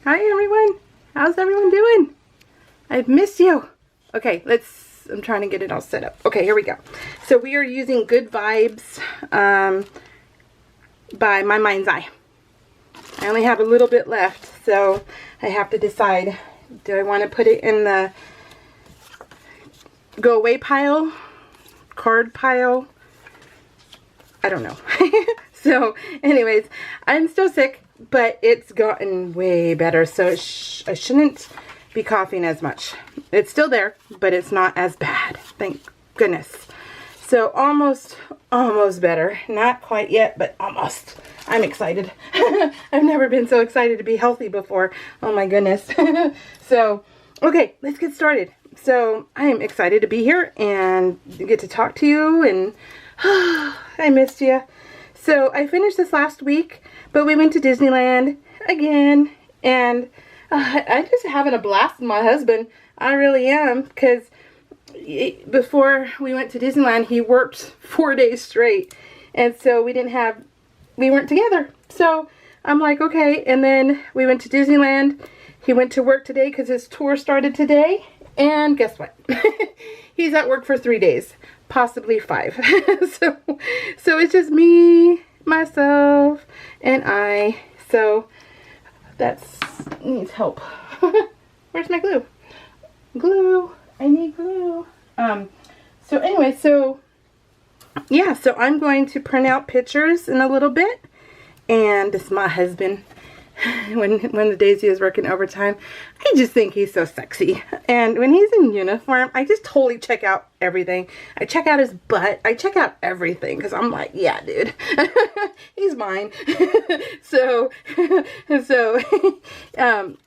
Hi everyone. How's everyone doing? I've missed you. Okay, I'm trying to get it all set up. Okay, here we go. So we are using Good Vibes by My Mind's Eye. I only have a little bit left, so I have to decide, do I want to put it in the go away pile, card pile? I don't know. So anyways, I'm still sick, but it's gotten way better, so I shouldn't be coughing as much. It's still there, but it's not as bad, thank goodness. So almost better. Not quite yet, but almost. I'm excited. I've never been so excited to be healthy before. Oh my goodness. So okay, let's get started. So I am excited to be here and get to talk to you, and I missed you. So I finished this last week, but we went to Disneyland again, and I'm just having a blast with my husband. I really am, because before we went to Disneyland, he worked 4 days straight, and so we weren't together. So I'm like, okay, and then we went to Disneyland. He went to work today because his tour started today, and guess what? He's at work for 3 days. Possibly 5. so it's just me, myself, and I. So that's needs help. Where's my glue? Glue. I need glue. So anyway, so yeah, so I'm going to print out pictures in a little bit, and this is my husband. When the days he was working overtime, I just think he's so sexy. And when he's in uniform, I just totally check out everything. I check out his butt. I check out everything, because I'm like, yeah, dude, he's mine. so I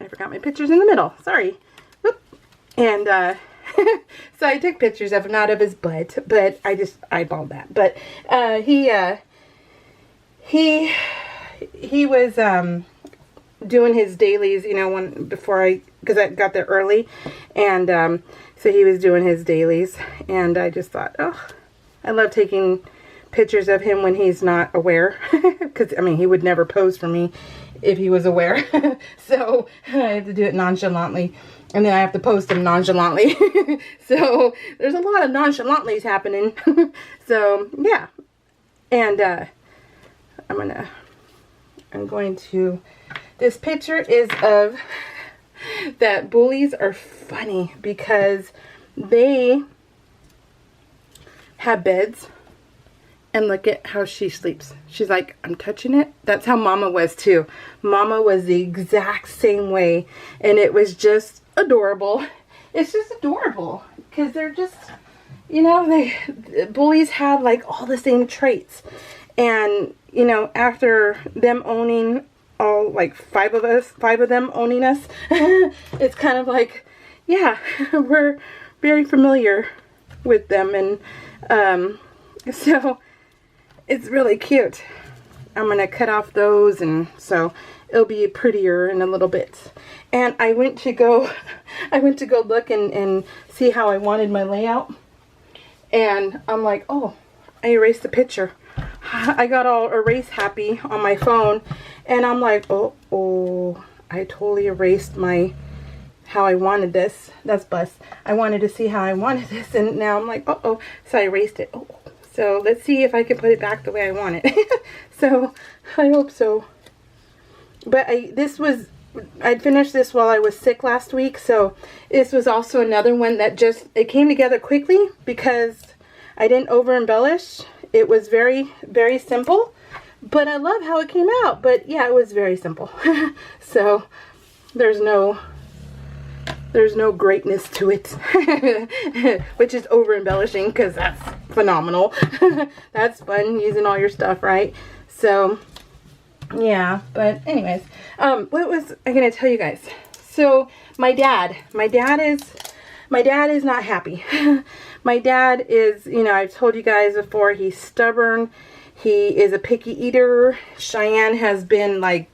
forgot my pictures in the middle. Sorry. Whoop. And so I took pictures of him, not of his butt, but I just eyeballed that. But he was doing his dailies, you know, because I got there early, and so he was doing his dailies, and I just thought, oh, I love taking pictures of him when he's not aware, because I mean, he would never pose for me if he was aware. So I have to do it nonchalantly, and then I have to post him nonchalantly. So there's a lot of nonchalantlies happening. So yeah, and I'm going to, this picture is of that bullies are funny because they have beds, and look at how she sleeps. She's like, I'm touching it. That's how Mama was too. Mama was the exact same way, and it was just adorable. It's just adorable because they're just, you know, bullies have like all the same traits. And, you know, after them owning all, like 5 of them owning us, it's kind of like, yeah, we're very familiar with them. And so it's really cute. I'm going to cut off those, and so it'll be prettier in a little bit. And I went to go look and see how I wanted my layout. And I'm like, oh, I erased the picture. I got all erase happy on my phone, and I'm like, oh, I totally erased how I wanted this. That's bus. I wanted to see how I wanted this, and now I'm like, oh, so I erased it. Oh, so let's see if I can put it back the way I want it. So I hope so. But I'd finished this while I was sick last week, so this was also another one that it came together quickly because I didn't over embellish. It was very, very simple, but I love how it came out. But yeah, it was very simple. So there's no greatness to it, which is over embellishing, because that's phenomenal. That's fun using all your stuff, right? So yeah, but anyways, what was I gonna tell you guys? So my dad is not happy. My dad is, you know, I've told you guys before, he's stubborn. He is a picky eater. Cheyenne has been like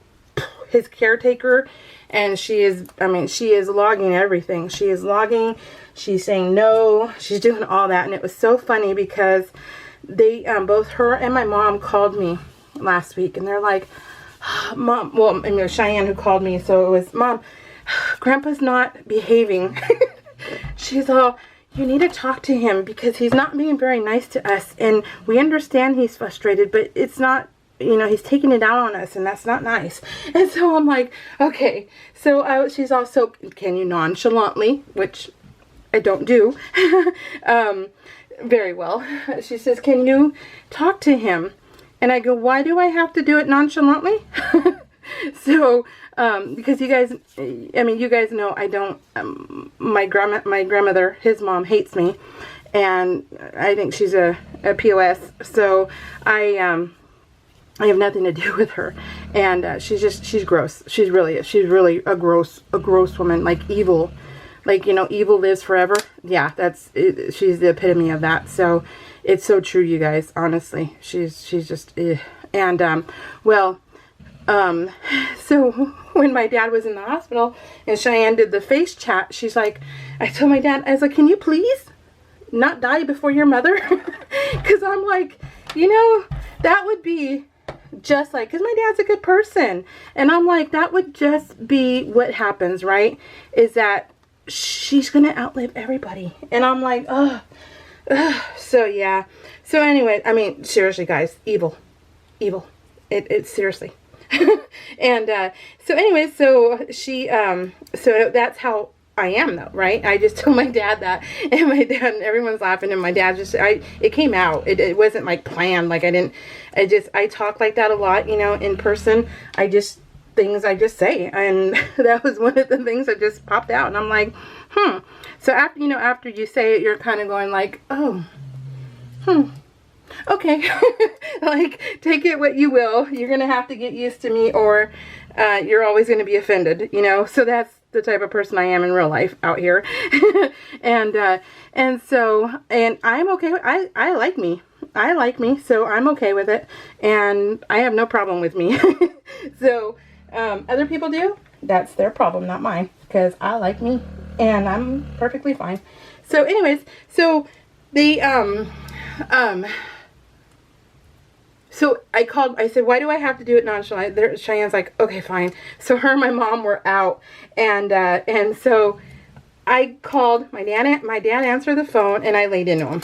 his caretaker, and she is logging everything. She is logging, she's saying no, she's doing all that. And it was so funny because they, both her and my mom called me last week, and they're like, Mom, well, and it was Cheyenne who called me, so it was, Mom, Grandpa's not behaving. She's all, you need to talk to him because he's not being very nice to us, and we understand he's frustrated, but it's not, you know, he's taking it out on us, and that's not nice. And so I'm like, okay. So she's also, can you nonchalantly, which I don't do very well. She says, can you talk to him? And I go, why do I have to do it nonchalantly? So, because you guys, I mean, you guys know I don't, my grandmother, his mom, hates me. And I think she's a POS. So I have nothing to do with her. And she's gross. She's really a gross woman, like evil. Like, you know, evil lives forever. Yeah, that's it. She's the epitome of that. So it's so true, you guys. Honestly, she's just. And well, so when my dad was in the hospital and Cheyenne did the face chat, she's like, I told my dad, I was like, can you please not die before your mother? Because I'm like, you know, that would be just like, because my dad's a good person, and I'm like, that would just be what happens, right? Is that she's gonna outlive everybody. And I'm like, oh, so yeah. So anyway, I mean, seriously, guys, evil. It's seriously. And so anyway, so she so that's how I am, though, right? I just told my dad that, and my dad, and everyone's laughing, and my dad just, it came out. It wasn't like planned. Like I talk like that a lot, you know, in person. Things I just say, and that was one of the things that just popped out, and I'm like, So after you say it, you're kind of going like, oh, okay. Like, take it what you will. You're gonna have to get used to me, or you're always gonna be offended, you know. So that's the type of person I am in real life out here. And I'm okay with, I like me, so I'm okay with it, and I have no problem with me. So other people do, that's their problem, not mine, because I like me and I'm perfectly fine. So anyways, so the so I called, I said, why do I have to do it nonchalant? Cheyenne's like, okay, fine. So her and my mom were out, and so I called, my dad answered the phone, and I laid into him.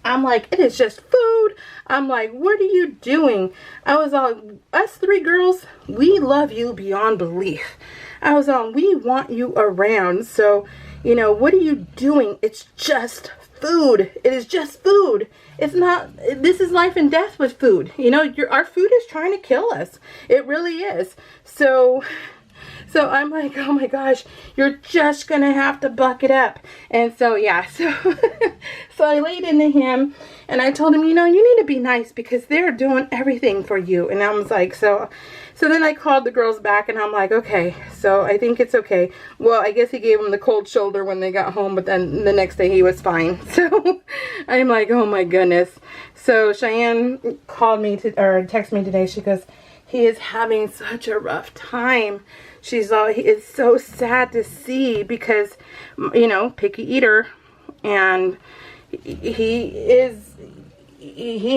I'm like, it is just food. I'm like, what are you doing? I was all, us three girls, we love you beyond belief. I was on, we want you around. So, you know, what are you doing? It's just food. It is just food. It's not, this is life and death with food. You know, our food is trying to kill us. It really is. So I'm like, oh my gosh, you're just going to have to buck it up. And so, yeah, so I laid into him, and I told him, you know, you need to be nice because they're doing everything for you. And I was like, so then I called the girls back, and I'm like, okay, so I think it's okay. Well, I guess he gave them the cold shoulder when they got home, but then the next day he was fine. So I'm like, oh my goodness. So Cheyenne called me or texted me today. She goes, he is having such a rough time. She's all, it's so sad to see because, you know, picky eater, and he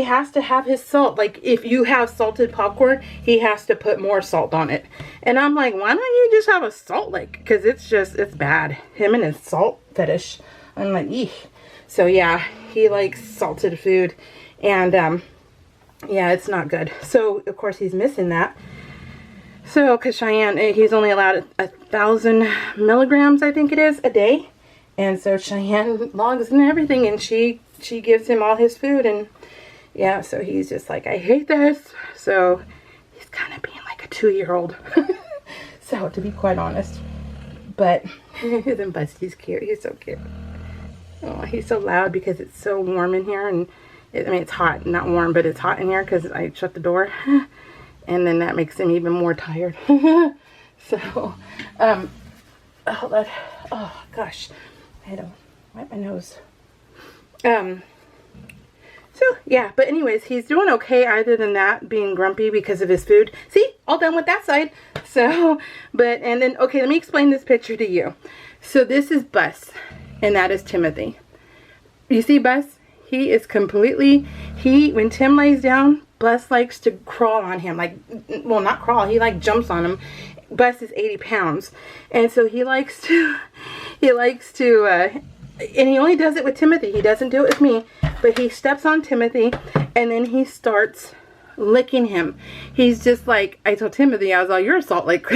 has to have his salt. Like, if you have salted popcorn, he has to put more salt on it. And I'm like, why don't you just have a salt lick? Because it's bad. Him and his salt fetish. I'm like, eek. So yeah, he likes salted food, and yeah, it's not good. So of course he's missing that. So, because Cheyenne, he's only allowed 1,000 milligrams, I think it is, a day. And so Cheyenne logs in everything, and she gives him all his food. And yeah, so he's just like, I hate this. So he's kind of being like a 2-year-old. So, to be quite honest. But then Busty's cute. He's so cute. Oh, he's so loud because it's so warm in here. And I mean, it's hot. Not warm, but it's hot in here because I shut the door. And then that makes him even more tired. So, oh gosh, I had to wipe my nose. So yeah, but anyways, he's doing okay other than that, being grumpy because of his food. See, all done with that side. So, and then, okay, let me explain this picture to you. So this is Bus, and that is Timothy. You see Bus? He is completely, when Tim lays down, Bus likes to crawl on him, like, well, not crawl, he like jumps on him. Bus is 80 pounds, and so he likes to, and he only does it with Timothy. He doesn't do it with me, but he steps on Timothy, and then he starts licking him. He's just like, I told Timothy, I was like, you're a Salt Lake.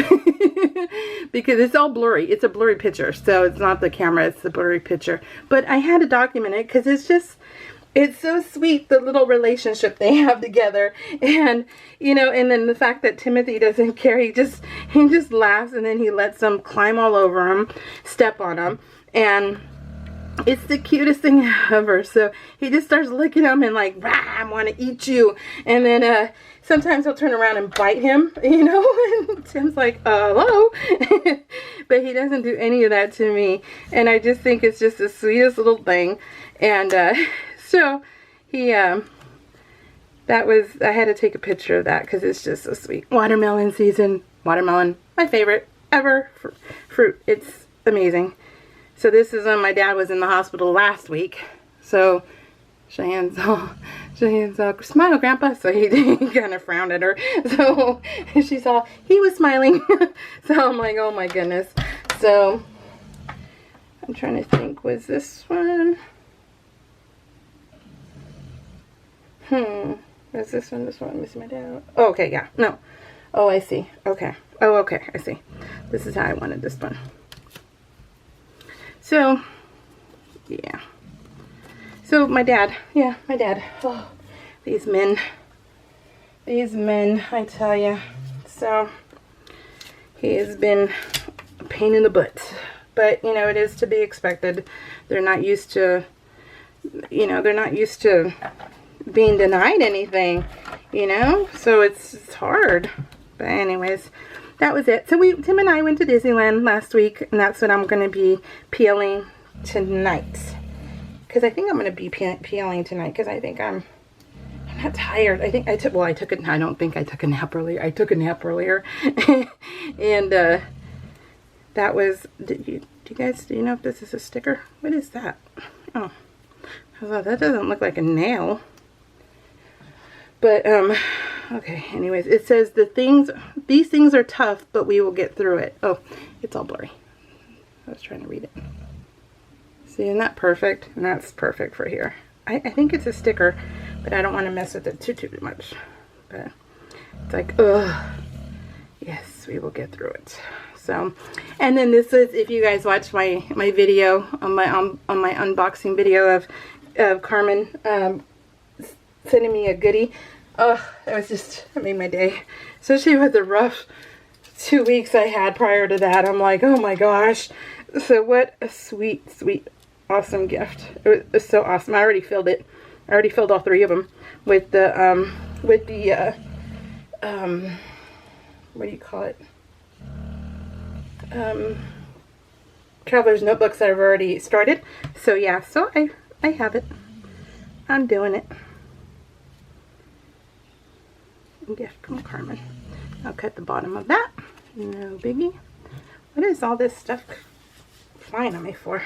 Because it's all blurry. It's a blurry picture, so it's not the camera, it's the blurry picture. But I had to document it because it's just, it's so sweet, the little relationship they have together. And, you know, and then the fact that Timothy doesn't care, he just laughs, and then he lets them climb all over him, step on him, and it's the cutest thing ever. So he just starts licking him and like, rah, I want to eat you. And then sometimes he'll turn around and bite him, you know, and Tim's like, hello. But he doesn't do any of that to me. And I just think it's just the sweetest little thing. And so he, that was, I had to take a picture of that because it's just so sweet. Watermelon season. Watermelon, my favorite ever fruit. It's amazing. So this is when my dad was in the hospital last week. So Cheyenne's all, smile, Grandpa. So he kind of frowned at her. So she saw he was smiling. So I'm like, oh my goodness. So I'm trying to think, was this one? Was this one? This one? Missing my dad. Oh, okay, yeah. No. Oh, I see. Okay. Oh, okay. I see. This is how I wanted this one. So, yeah. So, my dad. Yeah, my dad. Oh, these men. These men, I tell you. So, he has been a pain in the butt. But, you know, it is to be expected. They're not used to, you know, they're not used to being denied anything, you know? So, it's hard. But anyways, that was it. So Tim and I went to Disneyland last week, and that's what I'm going to be peeling tonight. Because I think I'm going to be peeling tonight, because I think I'm not tired. I think I took, well, I don't think I took a nap earlier. I took a nap earlier. And that was, do you know if this is a sticker? What is that? Oh, that doesn't look like a nail. But, okay, anyways, it says these things are tough, but we will get through it. Oh, it's all blurry. I was trying to read it. See, isn't that perfect? And that's perfect for here. I think it's a sticker, but I don't want to mess with it too much. But it's like, ugh. Yes, we will get through it. So, and then this is, if you guys watch my video, on my unboxing video of Carmen, sending me a goodie. Oh, it made my day. Especially with the rough 2 weeks I had prior to that. I'm like, oh my gosh. So what a sweet, sweet, awesome gift. It was so awesome. I already filled it. I already filled all 3 of them with the, what do you call it? Traveler's notebooks I've already started. So yeah, so I have it. I'm doing it. Gift from Carmen. I'll cut the bottom of that. No biggie. What is all this stuff flying on me for?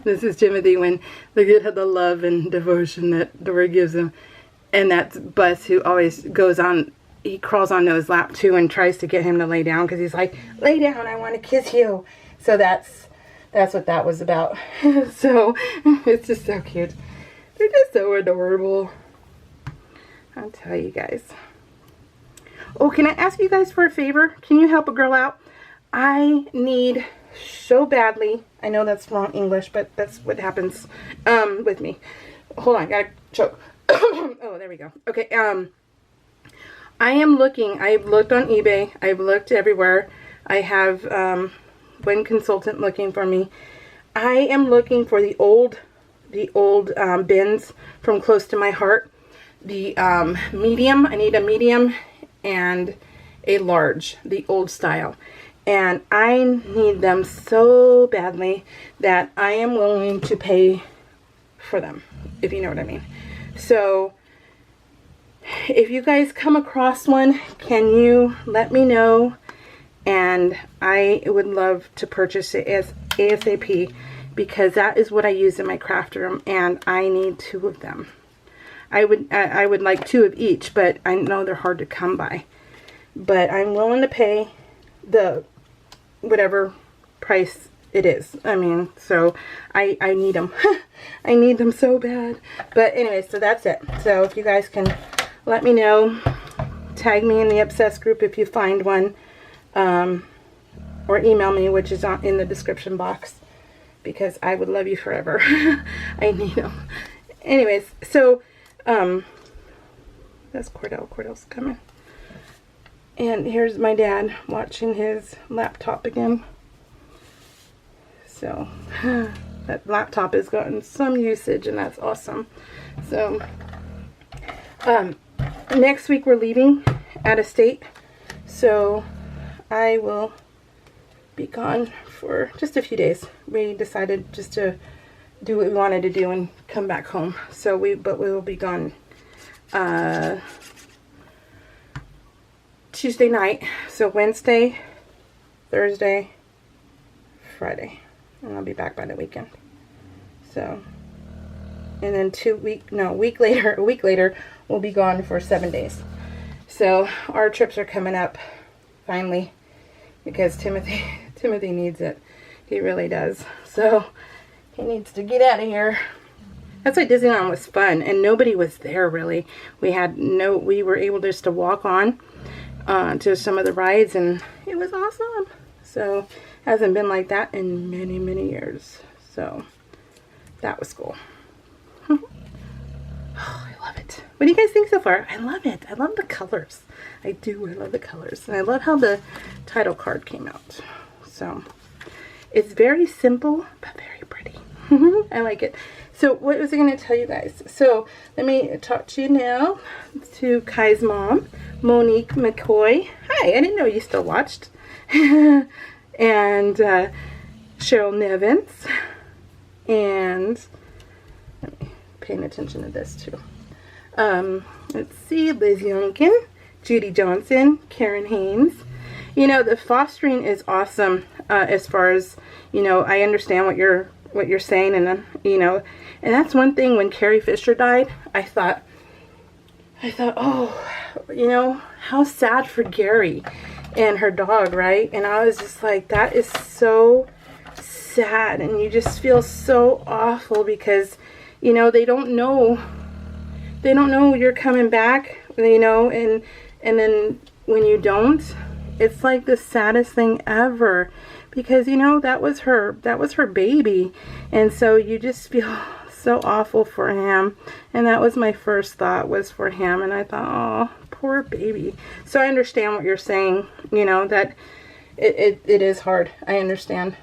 This is Timothy when look at the love and devotion that Dora gives him. And that's Buzz, who always goes on, he crawls onto his lap too and tries to get him to lay down because he's like, lay down, I want to kiss you. So that's what that was about. So it's just so cute. They're just so adorable. I'll tell you guys. Oh, can I ask you guys for a favor? Can you help a girl out? I need so badly, I know that's wrong English, but that's what happens with me. Hold on, gotta choke. Oh, there we go. Okay, I am looking, I've looked on eBay, I've looked everywhere. I have one consultant looking for me. I am looking for the old bins from Close to My Heart. The medium, I need a medium and a large, the old style. And I need them so badly that I am willing to pay for them, if you know what I mean. So, if you guys come across one, can you let me know? And I would love to purchase it as ASAP, because that is what I use in my craft room, and I need 2 of them. I would like 2 of each, but I know they're hard to come by. But I'm willing to pay the whatever price it is. I mean, so I need them. I need them so bad. But anyway, so that's it. So if you guys can let me know, tag me in the Obsessed group if you find one, or email me, which is in the description box, because I would love you forever. I need them. Anyways, so that's Cordell. Cordell's coming. And here's my dad watching his laptop again. So that laptop has gotten some usage, and that's awesome. So next week we're leaving out of state, so I will be gone for just a few days. We decided just to do what we wanted to do and come back home. So but we will be gone Tuesday night, so Wednesday, Thursday, Friday, and I'll be back by the weekend. So, and then a week later, we'll be gone for 7 days. So our trips are coming up finally, because Timothy needs it. He really does. So he needs to get out of here. That's why Disneyland was fun, and nobody was there really. We were able just to walk on to some of the rides, and it was awesome. So hasn't been like that in many years. So that was cool. Oh, I love it. What do you guys think so far? I love it. I love the colors. I do. I love the colors, and I love how the title card came out. So it's very simple but very pretty. I like it. So what was I going to tell you guys? So let me talk to you now to Kai's mom, Monique McCoy. Hi, I didn't know you still watched. And Cheryl Nevins. And let me paying attention to this too. Let's see, Liz Youngkin, Judy Johnson, Karen Haynes. You know, the fostering is awesome, as far as, you know, I understand what you're saying, and you know, and that's one thing. When Carrie Fisher died, I thought, oh, you know, how sad for Gary and her dog, right? And I was just like, that is so sad, and you just feel so awful, because, you know, they don't know you're coming back, you know, and then when you don't, it's like the saddest thing ever, because, you know, that was her baby, and so you just feel so awful for him. And that was my first thought, was for him, and I thought, oh, poor baby. So I understand what you're saying, you know, that it is hard. I understand.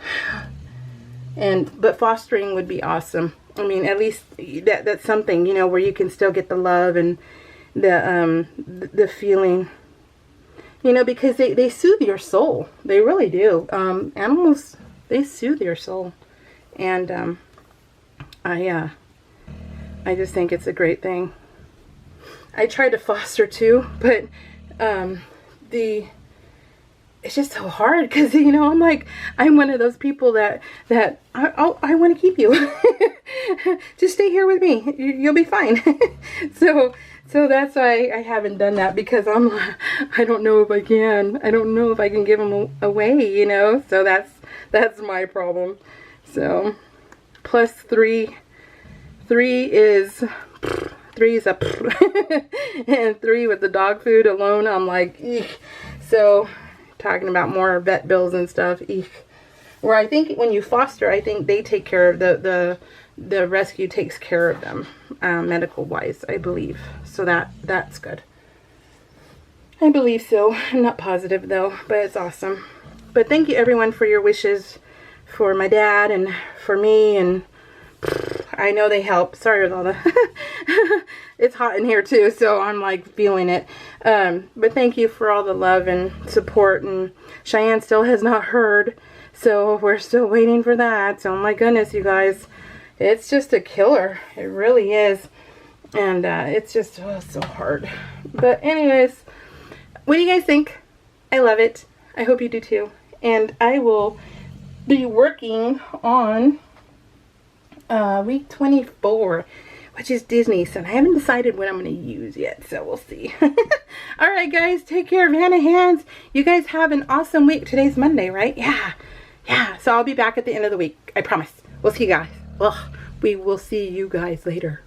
But fostering would be awesome. I mean, at least that's something, you know, where you can still get the love and the feeling, you know, because they soothe your soul. They really do. Animals, they soothe your soul. And I just think it's a great thing. I tried to foster too, but it's just so hard, because, you know, I'm one of those people that I want to keep you. Just stay here with me. You'll be fine. So that's why I haven't done that, because I don't know if I can. I don't know if I can give them away, you know. So that's my problem. So plus 3 is a and 3 with the dog food alone, I'm like, eek. So talking about more vet bills and stuff, eek. Where I think when you foster, I think they take care of the rescue takes care of them, medical wise, I believe. So that's good. I believe so. I'm not positive though, but it's awesome. But thank you everyone for your wishes for my dad and for me, and I know they help. Sorry with all the it's hot in here too, so I'm like feeling it. But thank you for all the love and support. And Cheyenne still has not heard, so we're still waiting for that. So my goodness, you guys, it's just a killer. It really is. And it's just so hard. But anyways, what do you guys think? I love it. I hope you do too. And I will be working on week 24, which is Disney's, and I haven't decided what I'm going to use yet, so we'll see. All right, guys, take care of Hannah Hands. You guys have an awesome week. Today's Monday, right? Yeah. So I'll be back at the end of the week. I promise. We'll see you guys. Well, we will see you guys later.